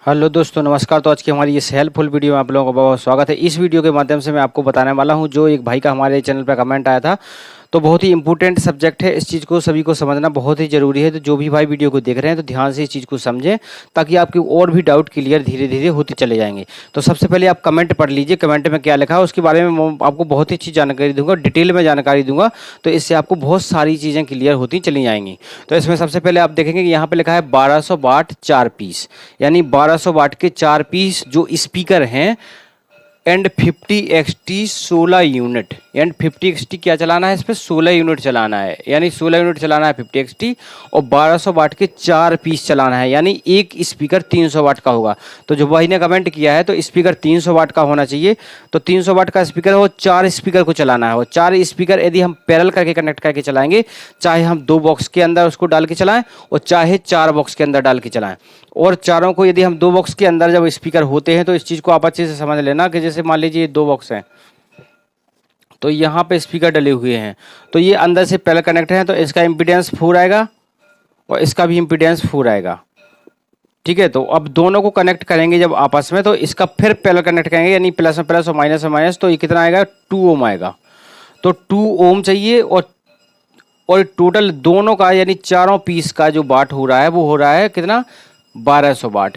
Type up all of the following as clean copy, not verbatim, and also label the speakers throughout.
Speaker 1: Hello दोस्तों, नमस्कार। तो आज की हमारी इस हेल्पफुल वीडियो में आप लोगों का बहुत बहुत स्वागत है। इस वीडियो के माध्यम से मैं आपको बताने वाला हूं, जो एक भाई का हमारे चैनल पर कमेंट आया था, तो बहुत ही इंपॉर्टेंट सब्जेक्ट है। इस चीज़ को सभी को समझना बहुत ही ज़रूरी है। तो जो भी भाई वीडियो को देख रहे हैं तो ध्यान से इस चीज़ को समझें, ताकि आपके और भी डाउट क्लियर धीरे धीरे होते चले जाएंगे। तो सबसे पहले आप कमेंट पढ़ लीजिए, कमेंट में क्या लिखा है उसके बारे में मैं आपको बहुत ही अच्छी जानकारी दूंगा, डिटेल में जानकारी दूंगा। तो इससे आपको बहुत सारी चीज़ें क्लियर होती चली जाएंगी। तो इसमें सबसे पहले आप देखेंगे कि यहाँ पे लिखा है 1200 वाट 4 पीस, यानी 1200 वाट के 4 पीस जो स्पीकर हैं and 50XT 16 unit. And 50XT क्या चलाना है, इस पर 16 यूनिट चलाना है, यानी 16 यूनिट चलाना है 50XT, और 1200 वाट के 4 पीस चलाना है, यानी एक स्पीकर 300 वाट का होगा। तो जो भाई ने कमेंट किया है तो स्पीकर 300 वाट का होना चाहिए। तो 300 वाट का स्पीकर है, वो 4 स्पीकर को चलाना है। और 4 स्पीकर यदि हम पैरेलल करके कनेक्ट करके चलाएंगे, चाहे हम 2 बॉक्स के अंदर उसको डाल के चलाएं और चाहे 4 बॉक्स के अंदर डाल के चलाएं। और चारों को यदि हम 2 बॉक्स के अंदर जब स्पीकर होते हैं, तो इस चीज़ को आप अच्छे से समझ लेना कि जैसे मान लीजिए 2 बॉक्स हैं, तो यहाँ पे स्पीकर डले हुए हैं, तो ये अंदर से पैरेलल कनेक्ट है, तो इसका इम्पीडेंस 4 आएगा और इसका भी इम्पीडेंस 4 आएगा। ठीक है, तो अब दोनों को कनेक्ट करेंगे जब आपस में, तो इसका फिर पैरेलल कनेक्ट करेंगे, यानी प्लस में प्लस और माइनस में माइनस, तो ये कितना आएगा, 2 ओम आएगा। तो 2 ओम चाहिए, और टोटल दोनों का यानी चारों पीस का जो वाट हो रहा है वो हो रहा है कितना, 1200 वाट।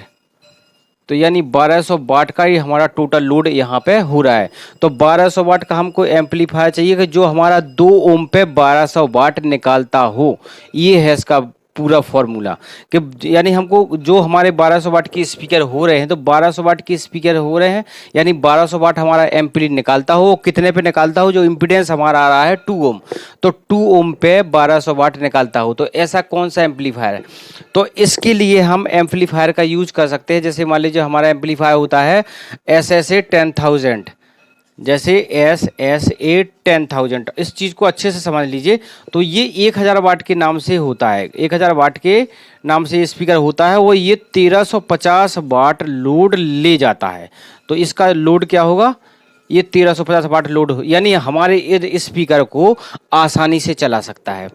Speaker 1: तो यानी 1200 वाट का ही हमारा टोटल लोड यहाँ पे हो रहा है। तो 1200 वाट का हमको एम्पलीफायर चाहिए कि जो हमारा 2 ओम पे 1200 वाट निकालता हो। ये है इसका पूरा फॉर्मूला, कि यानी हमको जो हमारे 1200 वाट की स्पीकर हो रहे हैं, तो 1200 वाट की स्पीकर हो रहे हैं, यानी 1200 वाट हमारा एम्पली निकालता हो। कितने पे निकालता हो, जो इम्पीडेंस हमारा आ रहा है 2 ओम, तो 2 ओम पे 1200 वाट निकालता हो। तो ऐसा कौन सा एम्पलीफायर है, तो इसके लिए हम एम्पलीफायर का यूज कर सकते हैं। जैसे मान लीजिए हमारा एम्पलीफायर होता है SSA 10,000, जैसे SSA 10,000, इस चीज़ को अच्छे से समझ लीजिए। तो ये 1000 वाट के नाम से होता है, 1000 वाट के नाम से स्पीकर होता है। वो ये 1350 वाट लोड ले जाता है। तो इसका लोड क्या होगा, ये 1350 वाट लोड, यानी हमारे इस स्पीकर को आसानी से चला सकता है।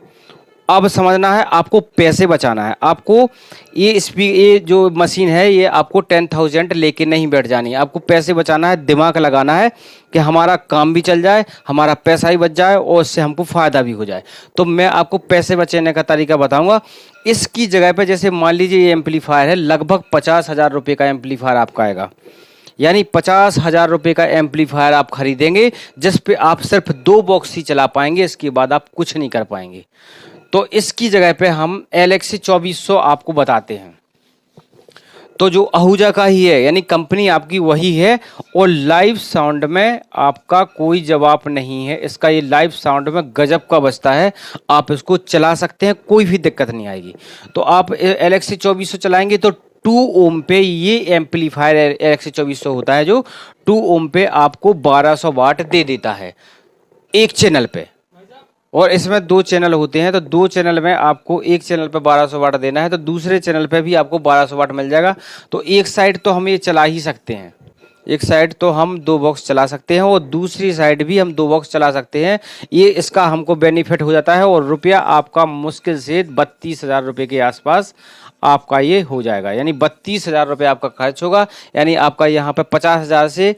Speaker 1: अब समझना है, आपको पैसे बचाना है। आपको ये जो मशीन है, ये आपको 10,000 लेके नहीं बैठ जानी है। आपको पैसे बचाना है, दिमाग लगाना है कि हमारा काम भी चल जाए, हमारा पैसा ही बच जाए और उससे हमको फ़ायदा भी हो जाए। तो मैं आपको पैसे बचाने का तरीका बताऊंगा। इसकी जगह पे जैसे मान लीजिए ये एम्पलीफायर है, लगभग 50,000 रुपये का एम्पलीफायर आपका आएगा, यानी 50,000 रुपये का एम्पलीफायर आप खरीदेंगे, जिस पे आप सिर्फ 2 बॉक्स ही चला पाएंगे, इसके बाद आप कुछ नहीं कर पाएंगे। तो इसकी जगह पे हम LXC 2400 आपको बताते हैं। तो जो आहूजा का ही है, यानी कंपनी आपकी वही है, और लाइव साउंड में आपका कोई जवाब नहीं है। इसका ये लाइव साउंड में गजब का बजता है, आप इसको चला सकते हैं, कोई भी दिक्कत नहीं आएगी। तो आप LXC 2400 चलाएंगे तो 2 ओम पे ये एम्पलीफायर LXC 2400 होता है, जो 2 ओम पे आपको 1200 वाट दे देता है एक चैनल पे। और इसमें 2 चैनल होते हैं, तो 2 चैनल में आपको एक चैनल पे 1200 वाट देना है, तो दूसरे चैनल पे भी आपको 1200 वाट मिल जाएगा। तो एक साइड तो हम ये चला ही सकते हैं, एक साइड तो हम 2 बॉक्स चला सकते हैं, और दूसरी साइड भी हम 2 बॉक्स चला सकते हैं। ये इसका हमको बेनिफिट हो जाता है, और रुपया आपका मुश्किल से 32,000 रुपये के आसपास आपका ये हो जाएगा, यानी 32,000 रुपये आपका खर्च होगा। यानी आपका यहाँ पे 50,000 से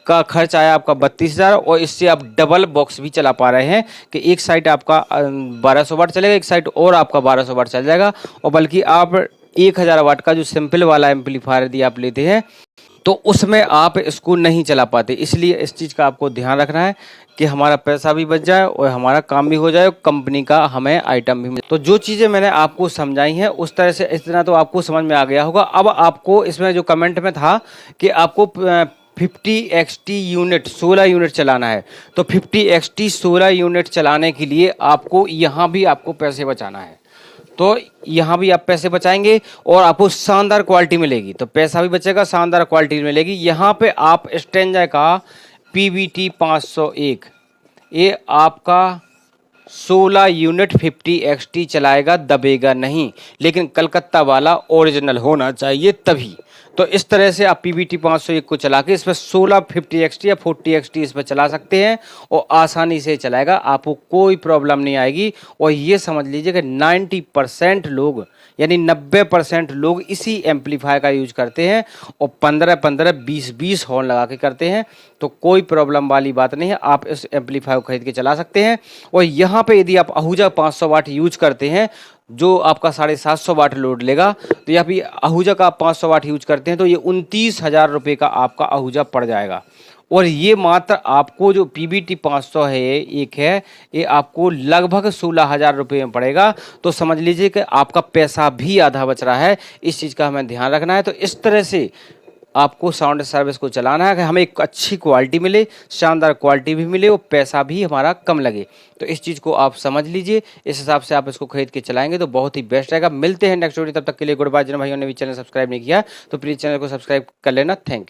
Speaker 1: का खर्च आया आपका 32,000, और इससे आप डबल बॉक्स भी चला पा रहे हैं कि एक साइड आपका 1200 वाट चलेगा, एक साइड और आपका 1200 वाट चल जाएगा। और बल्कि आप 1000 वाट का जो सिंपल वाला एम्पलीफायर यदि आप लेते हैं, तो उसमें आप इसको नहीं चला पाते। इसलिए इस चीज़ का आपको ध्यान रखना है कि हमारा पैसा भी बच जाए और हमारा काम भी हो जाए, कंपनी का हमें आइटम भी मिले। तो जो चीज़ें मैंने आपको समझाई हैं उस तरह से, इतना तो आपको समझ में आ गया होगा। अब आपको इसमें जो कमेंट में था कि आपको 50XT यूनिट 16 यूनिट चलाना है, तो 50XT 16 यूनिट चलाने के लिए आपको यहाँ भी आपको पैसे बचाना है। तो यहाँ भी आप पैसे बचाएंगे और आपको शानदार क्वालिटी मिलेगी, तो पैसा भी बचेगा, शानदार क्वालिटी मिलेगी। यहाँ पे आप स्टेंजा का PVT 501, ये आपका 16 यूनिट 50XT चलाएगा, दबेगा नहीं, लेकिन कलकत्ता वाला ओरिजिनल होना चाहिए तभी। तो इस तरह से आप PBT 501 को चला के इसमें 16 50XT या 40XT इस पर चला सकते हैं और आसानी से चलाएगा, आपको कोई प्रॉब्लम नहीं आएगी। और ये समझ लीजिए कि 90% लोग यानी 90% लोग इसी एम्पलीफायर का यूज करते हैं और 15-15 20-20 हॉर्न लगा के करते हैं। तो कोई प्रॉब्लम वाली बात नहीं है, आप इस एम्पलीफायर को खरीद के चला सकते हैं। और यहाँ पे यदि आप आहूजा 500 वाट यूज करते हैं जो आपका 750 वाट लोड लेगा, तो यहाँ पे आहूजा का आप 500 वाट यूज करते हैं तो ये 29,000 रुपये का आपका आहूजा पड़ जाएगा। और ये मात्र आपको जो PBT 500 है एक है, ये आपको लगभग 16,000 रुपये में पड़ेगा। तो समझ लीजिए कि आपका पैसा भी आधा बच रहा है, इस चीज़ का हमें ध्यान रखना है। तो इस तरह से आपको साउंड सर्विस को चलाना है कि हमें एक अच्छी क्वालिटी मिले, शानदार क्वालिटी भी मिले और पैसा भी हमारा कम लगे। तो इस चीज़ को आप समझ लीजिए, इस हिसाब से आप इसको खरीद के चलाएंगे तो बहुत ही बेस्ट रहेगा। मिलते हैं नेक्स्ट वीडियो, तब तक के लिए गुड बाय। जिन भाइयों ने भी चैनल सब्सक्राइब नहीं किया तो प्लीज़ चैनल को सब्सक्राइब कर लेना। Thank you.